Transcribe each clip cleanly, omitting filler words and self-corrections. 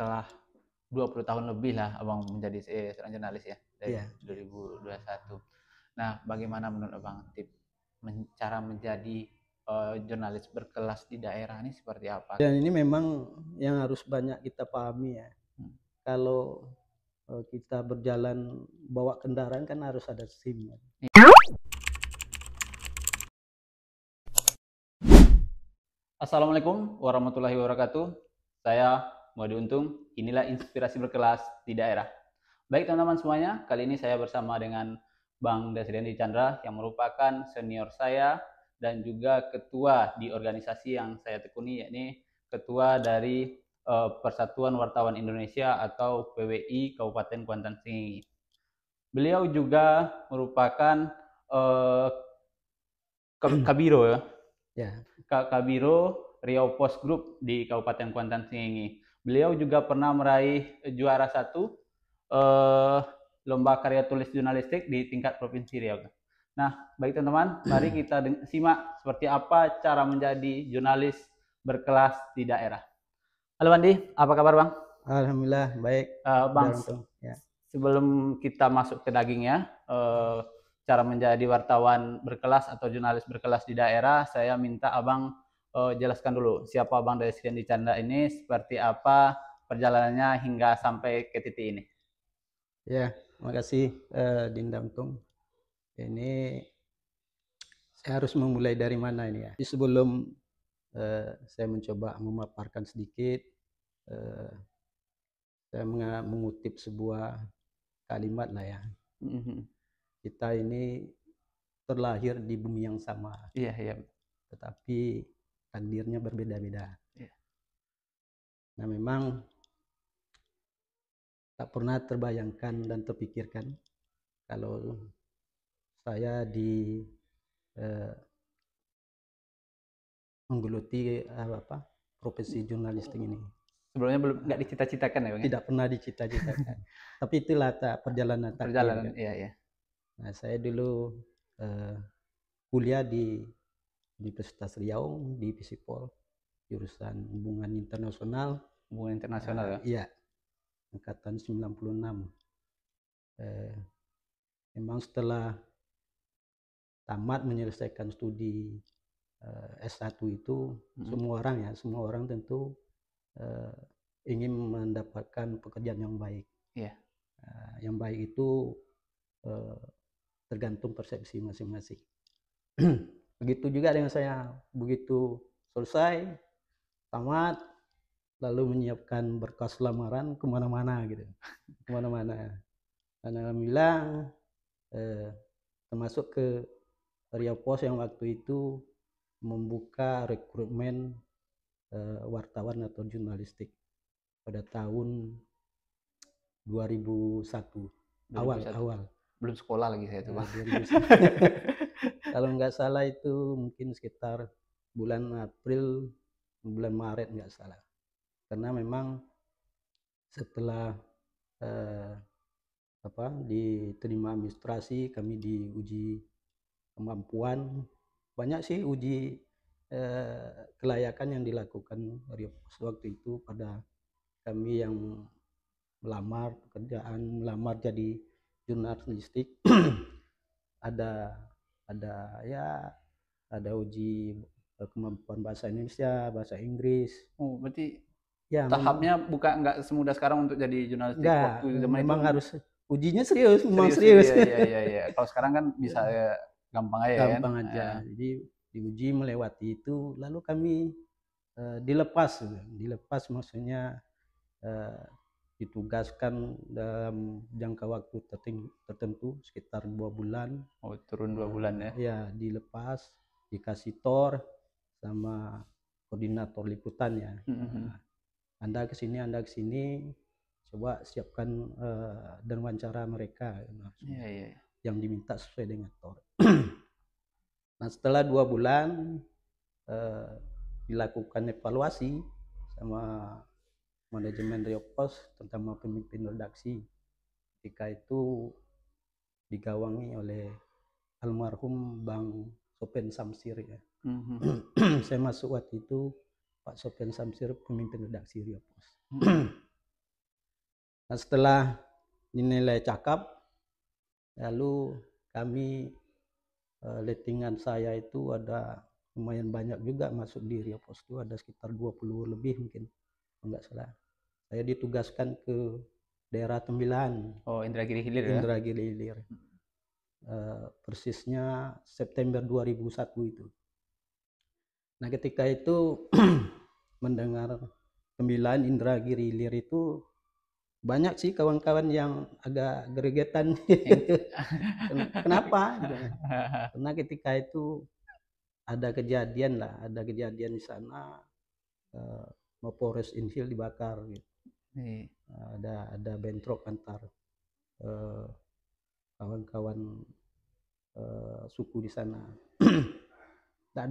setelah 20 tahun lebih lah Abang menjadi seorang jurnalis ya, dari Iya. 2021. Nah, bagaimana menurut Abang cara menjadi jurnalis berkelas di daerah ini seperti apa? Dan ini memang yang harus banyak kita pahami ya. Hmm. Kalau kita berjalan bawa kendaraan kan harus ada SIM. Assalamualaikum warahmatullahi wabarakatuh. Saya Muhammad Untung. Inilah inspirasi berkelas di daerah. Baik teman-teman semuanya, kali ini saya bersama dengan Bang Desriandi Chandra yang merupakan senior saya dan juga ketua di organisasi yang saya tekuni, yakni ketua dari Persatuan Wartawan Indonesia atau PWI Kabupaten Kuantan Sengingi. Beliau juga merupakan Kabiro ya. Ya. Kabiro Riau Post Group di Kabupaten Kuantan Sengingi. Beliau juga pernah meraih juara 1 lomba karya tulis jurnalistik di tingkat provinsi Riau. Nah, baik teman-teman, mari kita simak seperti apa cara menjadi jurnalis berkelas di daerah. Halo Andi, apa kabar Bang? Alhamdulillah baik. Bang, ya. Sebelum kita masuk ke dagingnya, cara menjadi wartawan berkelas atau jurnalis berkelas di daerah, saya minta Abang jelaskan dulu siapa Abang Desriandi Chandra ini, seperti apa perjalanannya hingga sampai ke titik ini. Ya, makasih Dinda Untung. Ini saya harus memulai dari mana ini ya? Sebelum saya mencoba memaparkan sedikit, saya mengutip sebuah kalimat lah ya. Kita ini terlahir di bumi yang sama. Iya, iya. Tetapi takdirnya berbeda-beda. Iya. Nah, memang tak pernah terbayangkan dan terpikirkan kalau saya menggeluti profesi jurnalistik ini. Sebelumnya belum nggak dicita-citakan ya Bang? Tidak pernah dicita-citakan. Tapi itulah perjalanan takdir. Perjalanan, iya, iya. Nah, saya dulu kuliah di Universitas Riau di Visipol, jurusan hubungan internasional. Hubungan internasional ya? Iya, angkatan 96. Memang setelah tamat menyelesaikan studi S1 itu, semua orang tentu ingin mendapatkan pekerjaan yang baik. Iya. Yang baik itu tergantung persepsi masing-masing. Begitu juga dengan saya, begitu selesai tamat lalu menyiapkan berkas lamaran kemana-mana gitu, kemana-mana. Dan alhamdulillah termasuk ke Riau Pos yang waktu itu membuka rekrutmen wartawan atau jurnalistik pada tahun 2001. Awal. Belum sekolah lagi saya tuh Bang. Kalau nggak salah itu mungkin sekitar bulan April, bulan Maret nggak salah. Karena memang setelah diterima administrasi, kami diuji kemampuan. Banyak sih uji kelayakan yang dilakukan Riau Pos waktu itu pada kami yang melamar pekerjaan, melamar jadi jurnalistik. ada uji kemampuan bahasa Indonesia, bahasa Inggris. Oh, berarti ya, tahapnya nggak semudah sekarang untuk jadi jurnalistik. Waktu zaman memang itu harus ujinya serius, memang serius. Iya. Kalau sekarang kan bisa ya, gampang aja. Gampang aja. Ya. Jadi diuji melewati itu, lalu kami dilepas maksudnya ditugaskan dalam jangka waktu tertentu sekitar 2 bulan. Oh, turun 2 bulan ya? Ya, dilepas, dikasih tor sama koordinator liputan ya. Anda kesini, coba siapkan dan wawancara mereka. Iya. Yang diminta sesuai dengan tor. Nah, setelah 2 bulan dilakukan evaluasi sama manajemen Riau Pos, terutama pemimpin redaksi. Ketika itu digawangi oleh almarhum Bang Sopen Samsir ya. Saya masuk waktu itu Pak Sopen Samsir pemimpin redaksi Riau Pos. Nah, setelah dinilai cakep, lalu kami lettingan saya itu ada lumayan banyak juga masuk di Riau Pos itu, ada sekitar 20 lebih mungkin, enggak salah. Saya ditugaskan ke daerah Tembilan. Oh, Indragiri Hilir ya? Indragiri Hilir. Persisnya September 2001 itu. Nah, ketika itu mendengar Tembilan Indragiri Hilir itu banyak sih kawan-kawan yang agak gregetan. Kenapa? Karena ketika itu ada kejadian di sana, Mapolres Inhil dibakar gitu. Ada bentrok antar kawan-kawan suku di sana. Nggak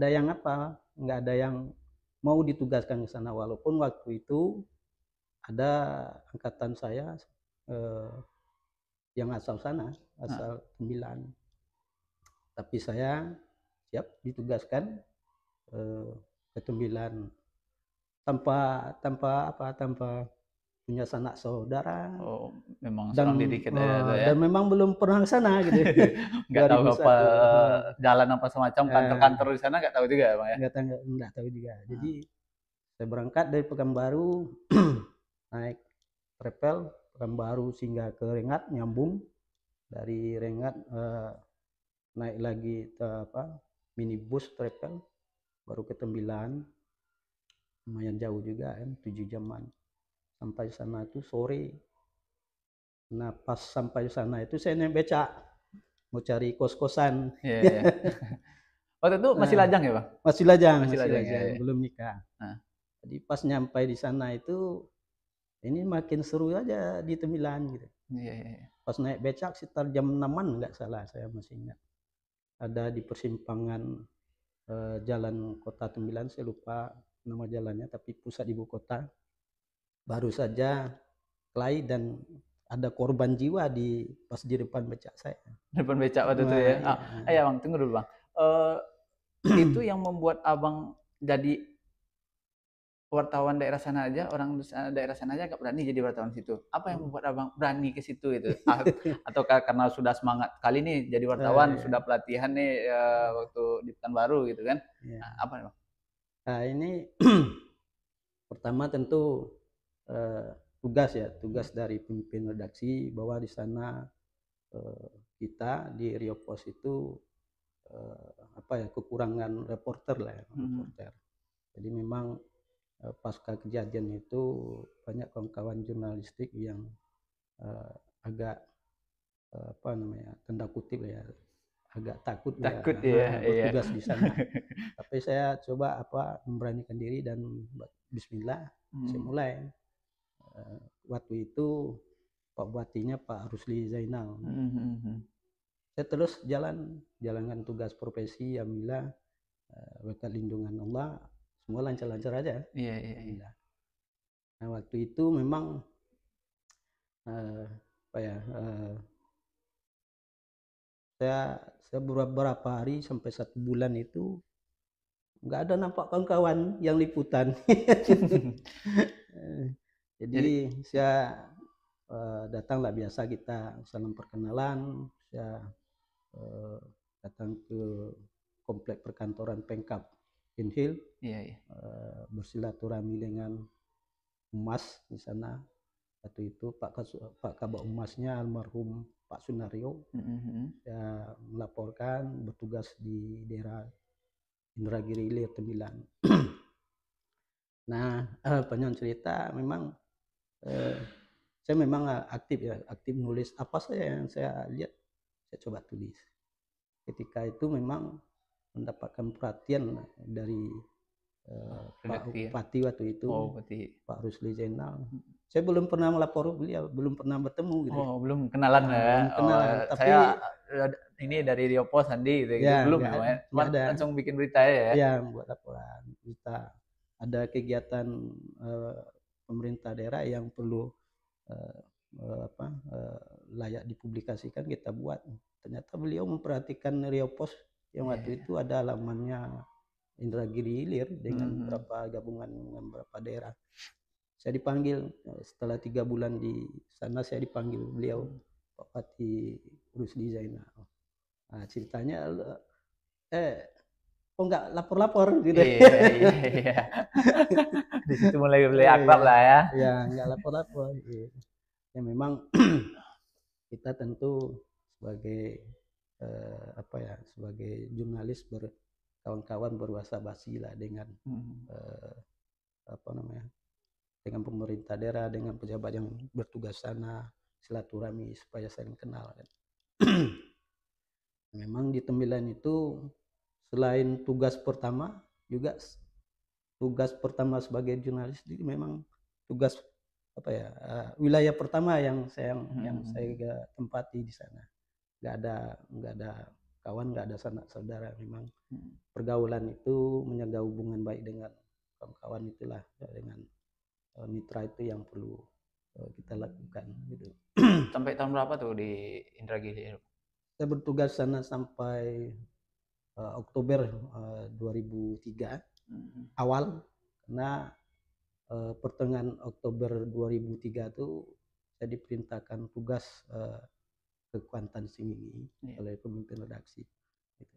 ada yang mau ditugaskan ke sana, walaupun waktu itu ada angkatan saya yang asal sana, asal Tembilan. Tapi saya siap ditugaskan ke Tembilan tanpa punya sanak saudara. Oh, memang seorang diri kita ya. Dan memang belum pernah ke sana gitu. Nggak tahu apa jalan apa semacam kantor-kantor di sana, nggak tahu juga ya, Bang ya. Nggak tahu juga. Jadi saya berangkat dari Pekanbaru naik travel Pekanbaru singgah ke Rengat, nyambung dari Rengat naik lagi minibus travel baru ke Tembilan, lumayan jauh juga kan, 7 jaman. Sampai sana itu sore. Nah, pas sampai sana itu saya naik becak mau cari kos-kosan. Waktu itu masih lajang ya, Bang? Masih lajang, belum nikah. Jadi pas nyampai di sana itu ini makin seru aja di Tembilan gitu. Pas naik becak sekitar jam 6-an nggak salah, saya masih ingat. Ada di persimpangan jalan kota Tembilan, saya lupa nama jalannya, tapi pusat ibu kota. Baru saja kelahi dan ada korban jiwa pas di depan becak saya. Depan becak waktu itu ya. Iya Bang, tunggu dulu Bang. Itu yang membuat Abang jadi wartawan daerah sana aja, orang daerah sana aja nggak berani jadi wartawan situ. Apa yang membuat Abang berani ke situ itu? Atau karena sudah semangat kali nih jadi wartawan, sudah pelatihan nih waktu di Pekanbaru gitu kan? Nah, apa nih Bang? Nah, ini pertama tentu tugas dari pemimpin redaksi bahwa di sana kita di Riau Pos itu kekurangan reporter lah ya, reporter. Jadi memang pasca kejadian itu banyak kawan-kawan jurnalistik yang agak tanda kutip ya, agak takut bertugas di sana. Tapi saya coba memberanikan diri dan bismillah saya mulai. Waktu itu Pak Bupatinya Pak Rusli Zainal. Saya terus jalankan tugas profesi, alhamdulillah berkat lindungan Allah semua lancar-lancar aja. Nah, waktu itu memang saya beberapa hari sampai 1 bulan itu nggak ada nampak kawan-kawan yang liputan. Jadi saya datanglah, biasa kita salam perkenalan. Saya datang ke komplek perkantoran Pemkab Inhil, bersilaturahmi dengan Humas di sana. Waktu itu Pak Kabak Humasnya almarhum Pak Sunario. Saya melaporkan bertugas di daerah Indragiri Hilir Tembilan. Nah, panjang cerita, memang saya memang aktif nulis apa saja yang saya lihat, saya coba tulis. Ketika itu memang mendapatkan perhatian dari Pak Bupati waktu itu, Pak Rusli Zainal. Saya belum pernah melapor beliau, belum pernah bertemu gitu. Oh, belum kenalan ya. Tapi saya ini dari Riau Pos Andi gitu, belum ya. Langsung bikin berita ya. Iya, buat laporan berita. Ada kegiatan pemerintah daerah yang perlu layak dipublikasikan, kita buat. Ternyata beliau memperhatikan Riau Pos yang waktu itu ada alamannya Indragiri Hilir dengan beberapa gabungan dengan beberapa daerah. saya dipanggil setelah 3 bulan di sana, saya dipanggil beliau, Pak Pati Rusdi Zainal. Nah, ceritanya kok nggak lapor-lapor gitu. Iya. Di situ mulai akrab lah ya. Ya, nggak lapor-lapor. Ya memang kita tentu sebagai sebagai jurnalis kawan-kawan berbahasa-basi lah dengan dengan pemerintah daerah, dengan pejabat yang bertugas sana, silaturahmi supaya saling kenal kan. Memang di Tembilan itu selain tugas pertama juga tugas pertama sebagai jurnalis itu memang tugas wilayah pertama yang saya tempati di sana. Nggak ada kawan, nggak ada sanak saudara. Memang pergaulan itu menjaga hubungan baik dengan kawan-kawan itulah, dengan mitra itu yang perlu kita lakukan gitu. Sampai tahun berapa tuh di Indragiri? Saya bertugas sana sampai Oktober 2003 awal, karena pertengahan Oktober 2003 itu saya diperintahkan tugas ke Kuantan Singingi oleh pemimpin redaksi. Gitu.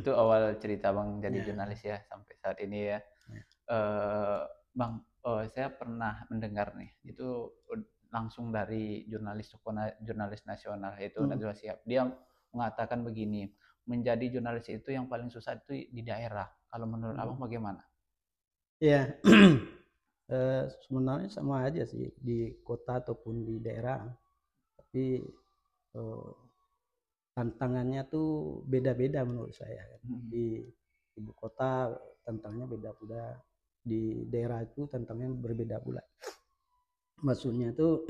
Itu awal cerita Bang jadi jurnalis ya sampai saat ini ya. Bang, saya pernah mendengar nih, itu langsung dari jurnalis nasional yaitu Najwa Shihab. Dia mengatakan begini, menjadi jurnalis itu yang paling susah itu di daerah. Kalau menurut Abang bagaimana? Ya, sebenarnya sama aja sih di kota ataupun di daerah, tapi tantangannya tuh beda-beda menurut saya. Di ibu kota tantangannya beda pula, di daerah itu tantangannya berbeda pula. Maksudnya tuh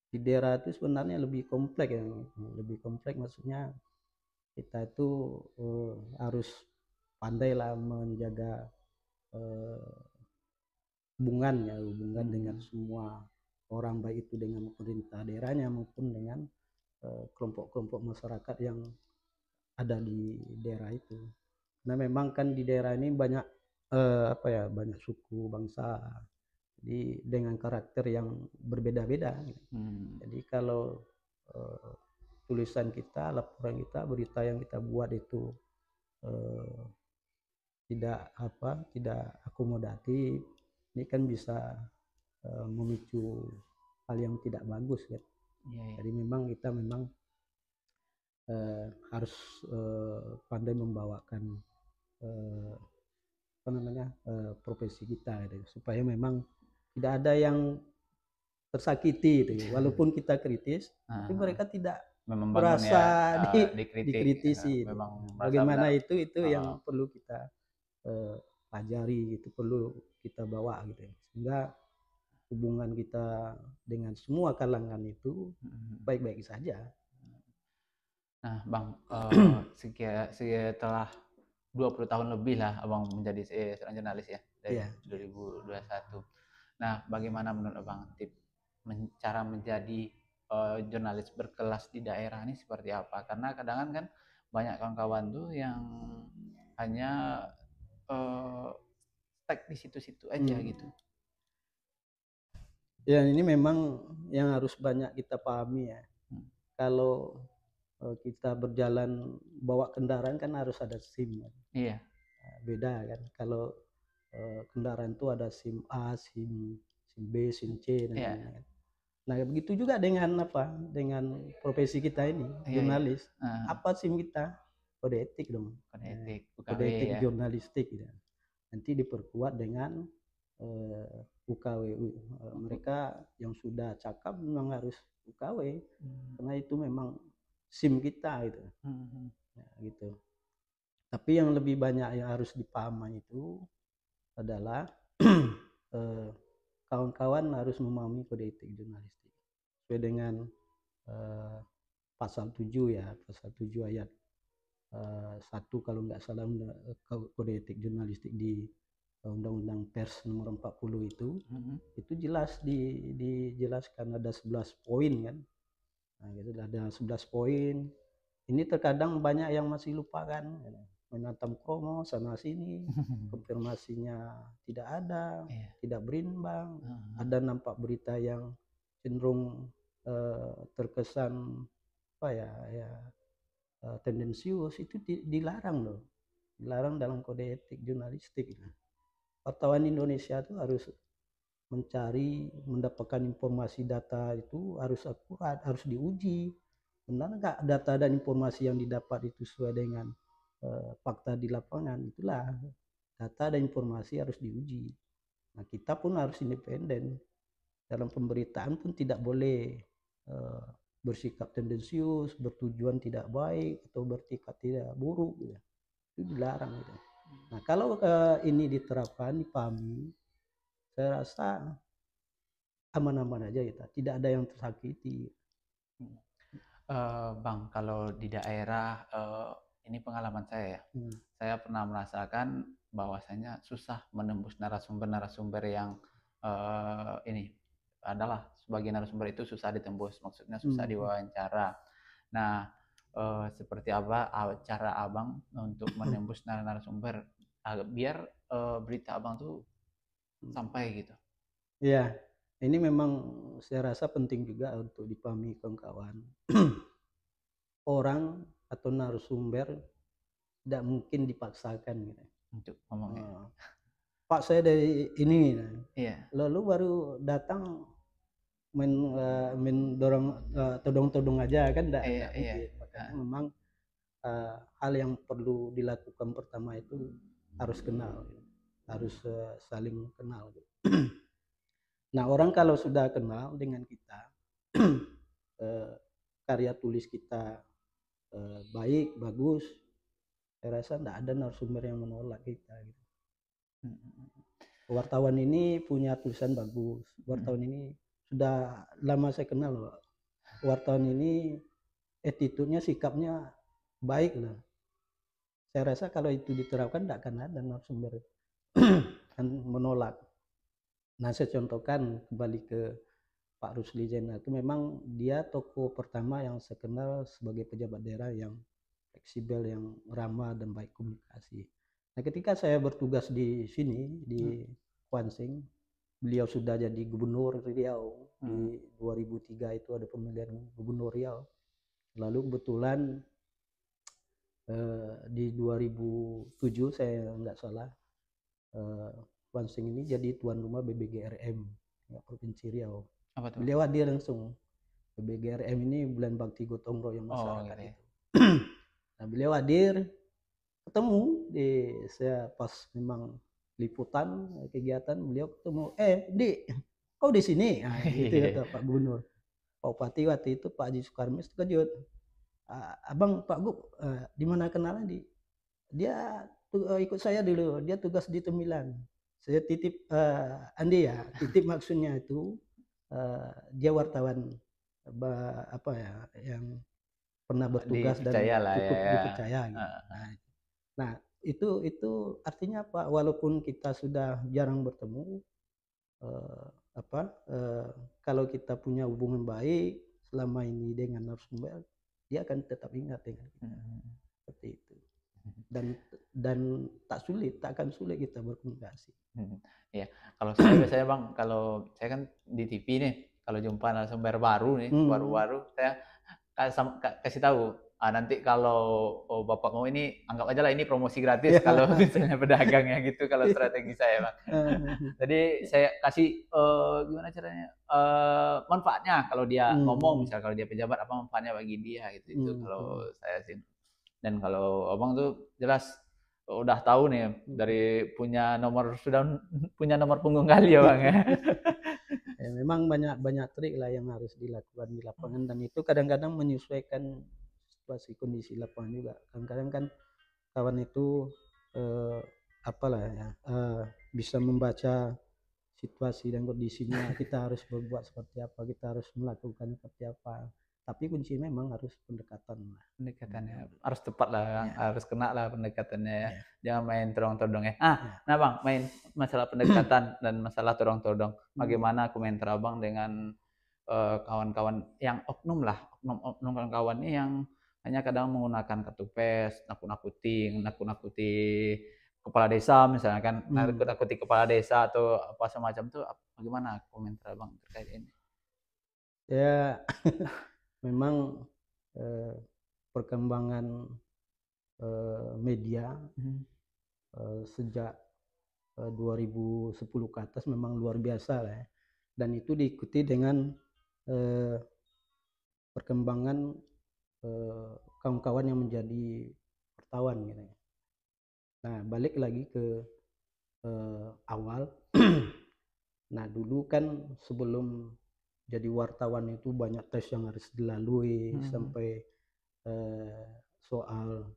di daerah itu sebenarnya lebih kompleks ya, lebih kompleks. Maksudnya kita itu harus pandailah menjaga hubungan dengan semua orang, baik itu dengan pemerintah daerahnya maupun dengan kelompok-kelompok masyarakat yang ada di daerah itu. Nah memang kan di daerah ini banyak banyak suku bangsa, jadi dengan karakter yang berbeda-beda. Jadi kalau tulisan kita, laporan kita, berita yang kita buat itu tidak akomodatif, ini kan bisa memicu hal yang tidak bagus kan. Jadi memang kita harus pandai membawakan profesi kita gitu, supaya memang tidak ada yang tersakiti gitu. Walaupun kita kritis, tapi mereka tidak merasa dikritisi. Bagaimana itu yang perlu kita pelajari gitu, perlu kita bawa gitu, sehingga hubungan kita dengan semua kalangan itu baik-baik saja. Nah Bang, setelah 20 tahun lebih lah Abang menjadi seorang jurnalis ya, dari 2021. Nah bagaimana menurut Abang cara menjadi jurnalis berkelas di daerah ini seperti apa? Karena kadang kan banyak kawan-kawan tuh yang hanya stuck di situ-situ aja gitu. Ya ini memang yang harus banyak kita pahami ya. Kalau kita berjalan bawa kendaraan kan harus ada SIM kan? Iya. Beda kan kalau kendaraan itu ada SIM A, SIM B, SIM C dan lain-lain kan. Nah begitu juga dengan dengan profesi kita ini, jurnalis. Apa SIM kita? Kode etik dong. Kode etik jurnalistik gitu. Nanti diperkuat dengan UKW. Mereka yang sudah cakap memang harus UKW, karena itu memang SIM kita gitu. Gitu. Tapi yang lebih banyak yang harus dipahami itu adalah kawan-kawan harus memahami kode etik jurnalistik sesuai dengan pasal 7 ya, pasal 7 ayat 1 kalau nggak salah, kode etik jurnalistik di Undang-Undang Pers nomor 40 itu jelas dijelaskan, ada 11 poin kan. Nah, gitu ada 11 poin. Ini terkadang banyak yang masih lupa kan. menantam kromo sana sini, konfirmasinya tidak ada, tidak berimbang, ada nampak berita yang cenderung terkesan apa ya tendensius, itu dilarang loh, dilarang dalam kode etik jurnalistik. Wartawan Indonesia itu harus mencari, mendapatkan informasi data itu harus akurat, harus diuji. Benar nggak data dan informasi yang didapat itu sesuai dengan fakta di lapangan? Itulah data dan informasi harus diuji. Nah, kita pun harus independen. Dalam pemberitaan pun tidak boleh bersikap tendensius, bertujuan tidak baik atau bertikad tidak buruk gitu. Itu dilarang gitu. Nah, kalau ini diterapkan, dipahami, saya rasa aman-aman aja kita, tidak ada yang tersakiti. Bang, kalau di daerah ini pengalaman saya ya, saya pernah merasakan bahwasanya susah menembus narasumber-narasumber yang ini adalah sebagian narasumber itu susah ditembus, maksudnya susah diwawancara. Nah, seperti apa cara abang untuk menembus narasumber biar berita abang tuh sampai gitu? Iya, ini memang saya rasa penting juga untuk dipahami kawan-kawan. Orang atau narasumber tidak mungkin dipaksakan gitu untuk ngomongnya. Pak, saya dari ini, lalu baru datang main dorong todong-todong aja kan, tidak mungkin. Makanya memang hal yang perlu dilakukan pertama itu harus kenal, harus saling kenal gitu. Nah, orang kalau sudah kenal dengan kita, karya tulis kita baik, bagus, saya rasa tidak ada narasumber yang menolak kita gitu. Wartawan ini punya tulisan bagus, wartawan ini sudah lama saya kenal, wartawan ini attitude-nya, sikapnya baik lah. Saya rasa kalau itu diterapkan tidak akan ada narasumber yang menolak. Nah, saya contohkan kembali ke Pak Rusli Zainal, itu memang dia tokoh pertama yang saya kenal sebagai pejabat daerah yang fleksibel, yang ramah dan baik komunikasi. Nah, ketika saya bertugas di sini di Kuansing, beliau sudah jadi gubernur Riau. Di 2003 itu ada pemilihan gubernur Riau. Lalu kebetulan di 2007 saya nggak salah, Kuansing ini jadi tuan rumah BBGRM Provinsi Riau. Beliau hadir langsung. BBGRM ini bulan bakti gotong royong masyarakat itu. Nah, beliau hadir, ketemu saya pas memang liputan kegiatan, beliau ketemu, Dik, kau di sini? Nah, gitu kata Pak Gubernur. Pak Bupati waktu itu Pak Haji Sukarmis terkejut. Abang Pak Gub, di mana kenalan? Dia ikut saya dulu, dia tugas di Temilan. Saya titip Andi ya, titip maksudnya itu dia wartawan yang pernah bertugas dan cukup dipercaya gitu. Nah, itu artinya apa? Walaupun kita sudah jarang bertemu, kalau kita punya hubungan baik selama ini dengan narasumber, dia akan tetap ingat dengan kita. Seperti itu. Dan tak akan sulit kita berkomunikasi. Iya, kalau saya biasanya Bang, kalau saya kan di TV nih, kalau jumpa narasumber baru nih, baru-baru saya kasih tahu, nanti kalau Bapak mau ini, anggap aja lah ini promosi gratis kalau misalnya pedagangnya gitu, kalau strategi saya Bang. Jadi saya kasih gimana caranya, manfaatnya kalau dia ngomong, misal kalau dia pejabat, apa manfaatnya bagi dia gitu. Itu kalau saya sih. Dan kalau abang tuh jelas udah tahu nih dari sudah punya nomor punggung kali ya Bang ya. Ya, memang banyak trik lah yang harus dilakukan di lapangan, dan itu kadang-kadang menyesuaikan situasi kondisi lapangan juga. Kadang-kadang kan kawan itu bisa membaca situasi dan kondisinya, kita harus berbuat seperti apa, kita harus melakukan seperti apa. Tapi kunci memang harus pendekatannya harus tepat lah, harus kena lah pendekatannya ya. Jangan main todong-todong ya. Nah Bang, main masalah pendekatan dan masalah todong-todong. Bagaimana komentar Abang dengan kawan-kawan yang oknum kawan-kawan ini yang hanya kadang menggunakan kartu pes, nakut-nakuti kepala desa misalnya kan, nakut-nakuti kepala desa atau apa semacam itu, bagaimana komentar Abang terkait ini? Ya, memang perkembangan media sejak 2010 ke atas memang luar biasa lah ya. Dan itu diikuti dengan perkembangan kawan-kawan yang menjadi wartawan gitu ya. Nah, balik lagi ke awal. Nah, dulu kan sebelum jadi wartawan itu banyak tes yang harus dilalui, sampai soal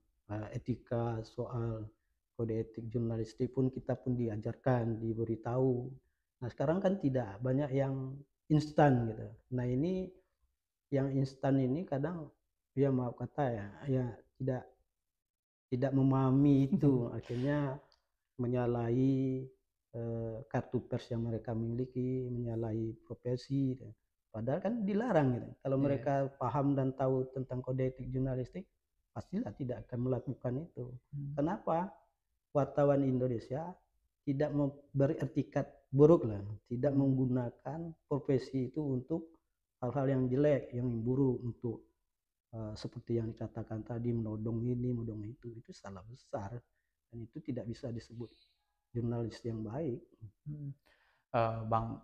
etika, soal kode etik jurnalistik pun kita pun diajarkan, diberitahu. Nah, sekarang kan tidak banyak yang instan gitu. Nah, ini yang instan ini kadang ya maaf kata ya tidak memahami itu, akhirnya menyalahi kartu pers yang mereka miliki, menyalahi profesi. Padahal kan dilarang gitu. Kalau mereka paham dan tahu tentang kode etik jurnalistik, pastilah tidak akan melakukan itu. Kenapa? Wartawan Indonesia tidak beretikat buruk lah, tidak menggunakan profesi itu untuk hal-hal yang jelek, yang buruk, untuk seperti yang dikatakan tadi, menodong ini, menodong itu salah besar, dan itu tidak bisa disebut jurnalis yang baik. Bang,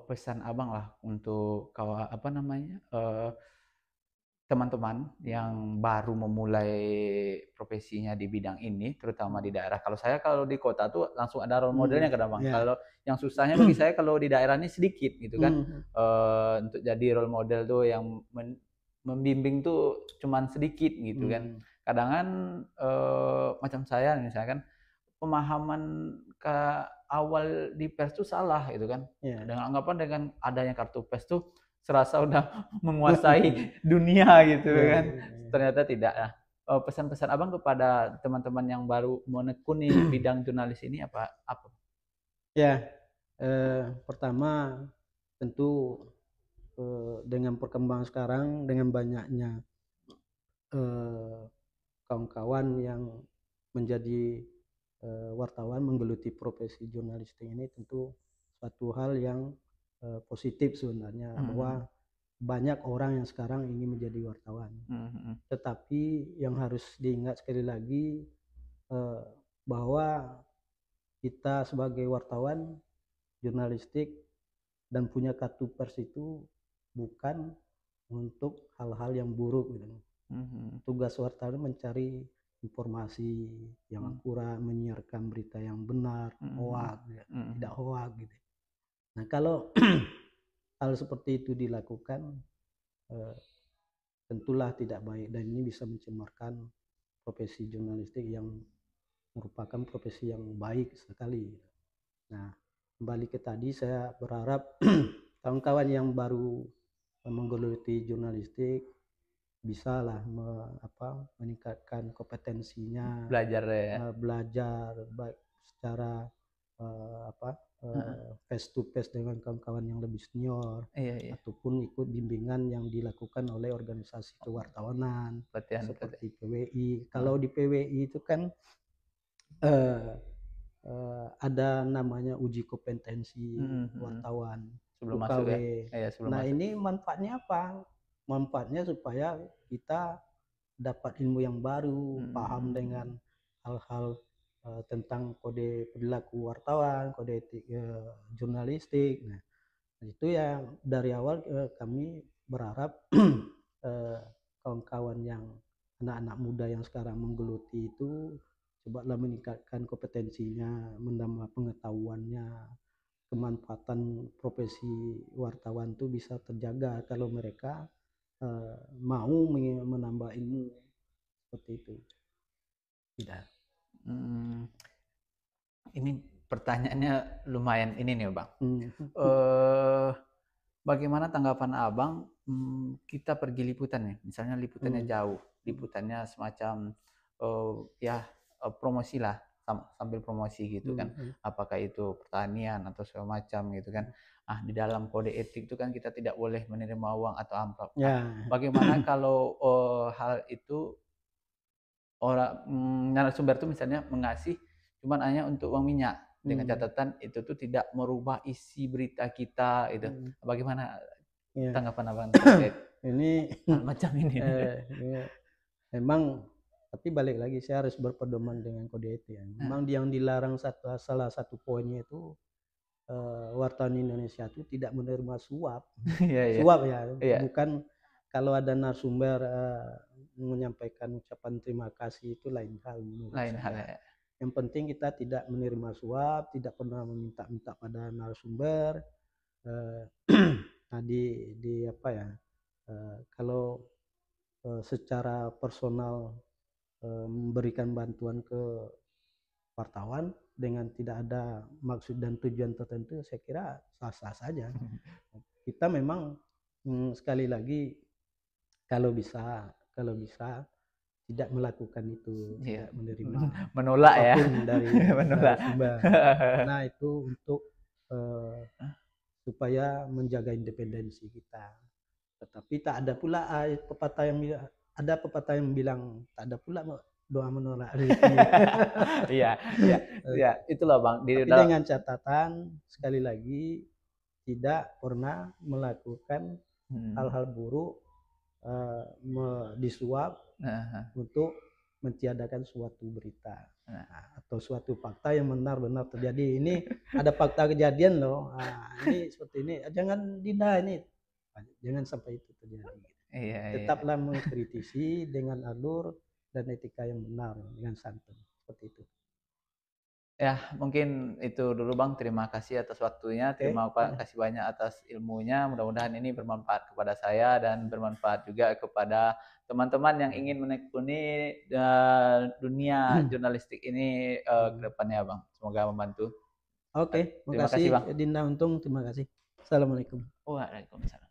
pesan Abang lah untuk teman-teman yang baru memulai profesinya di bidang ini, terutama di daerah. Kalau saya kalau di kota tuh langsung ada role modelnya kan Bang. Kalau yang susahnya bagi saya kalau di daerah ini sedikit gitu kan. Untuk jadi role model tuh yang membimbing tuh cuman sedikit gitu kan. Kadang kan macam saya misalkan pemahaman ke awal di pers tuh salah gitu kan. Dengan anggapan dengan adanya kartu pers tuh serasa udah menguasai dunia gitu kan. Ternyata tidak ya. Pesan-pesan Abang kepada teman-teman yang baru menekuni bidang jurnalis ini apa? Ya, pertama tentu dengan perkembangan sekarang, dengan banyaknya kawan-kawan yang menjadi wartawan, menggeluti profesi jurnalistik ini, tentu suatu hal yang positif sebenarnya, bahwa banyak orang yang sekarang ingin menjadi wartawan. Tetapi yang harus diingat sekali lagi, bahwa kita sebagai wartawan jurnalistik dan punya kartu pers itu bukan untuk hal-hal yang buruk gitu. Tugas wartawan mencari informasi yang akurat, menyiarkan berita yang benar, hoak, tidak hoak gitu. Nah, kalau hal seperti itu dilakukan, tentulah tidak baik, dan ini bisa mencemarkan profesi jurnalistik yang merupakan profesi yang baik sekali. Nah, kembali ke tadi, saya berharap kawan-kawan yang baru menggeluti jurnalistik bisalah meningkatkan kompetensinya, belajar baik secara face to face dengan kawan-kawan yang lebih senior, ataupun ikut bimbingan yang dilakukan oleh organisasi kewartawanan seperti PWI. Kalau di PWI itu kan ada namanya uji kompetensi wartawan sebelum masuk ya. Nah, ini manfaatnya apa? Manfaatnya supaya kita dapat ilmu yang baru, paham dengan hal-hal tentang kode perilaku wartawan, kode etik jurnalistik. Nah, itu yang dari awal kami berharap kawan-kawan yang anak-anak muda yang sekarang menggeluti itu cobalah meningkatkan kompetensinya, menambah pengetahuannya. Kemanfaatan profesi wartawan itu bisa terjaga kalau mereka mau menambah ilmu seperti itu. Tidak. Ini pertanyaannya lumayan ini nih Bang. Bagaimana tanggapan Abang kita pergi liputan nih, misalnya liputannya jauh, liputannya semacam promosi lah, sambil promosi gitu kan, apakah itu pertanian atau segala macam gitu kan. Di dalam kode etik itu kan kita tidak boleh menerima uang atau amplop. Ya. Bagaimana kalau hal itu narasumber itu misalnya mengasih cuman hanya untuk uang minyak dengan catatan itu tuh tidak merubah isi berita kita itu. Bagaimana tanggapan abang terkait ini hal macam ini? Memang, tapi balik lagi saya harus berpedoman dengan kode etik ya. Memang yang dilarang salah satu poinnya itu wartawan Indonesia itu tidak menerima suap. Suap ya, bukan kalau ada narasumber menyampaikan ucapan terima kasih itu lain hal. Yang penting kita tidak menerima suap, tidak pernah meminta-minta pada narasumber. Di apa ya? Kalau secara personal memberikan bantuan ke wartawan dengan tidak ada maksud dan tujuan tertentu, saya kira sah-sah saja. Kita memang sekali lagi kalau bisa tidak melakukan itu, tidak menerima menolak ya dari narasumber. Nah itu untuk supaya menjaga independensi kita. Tetapi tak ada pula pepatah yang bilang tak ada pula doa menolak rezeki. Iya, itulah Bang. Tapi dengan catatan sekali lagi tidak pernah melakukan hal-hal buruk, disuap untuk mentiadakan suatu berita atau suatu fakta yang benar-benar terjadi. Ini ada fakta kejadian loh. Ini seperti ini, jangan dinda ini, jangan sampai itu terjadi. Tetaplah mengkritisi dengan alur dan etika yang benar dengan santun, seperti itu. Ya, mungkin itu dulu Bang. Terima kasih atas waktunya. Terima kasih banyak atas ilmunya. Mudah-mudahan ini bermanfaat kepada saya dan bermanfaat juga kepada teman-teman yang ingin menekuni dunia jurnalistik ini ke depannya Bang. Semoga membantu. Oke, terima kasih Bang Dinda Untung. Terima kasih. Assalamualaikum. Waalaikumsalam.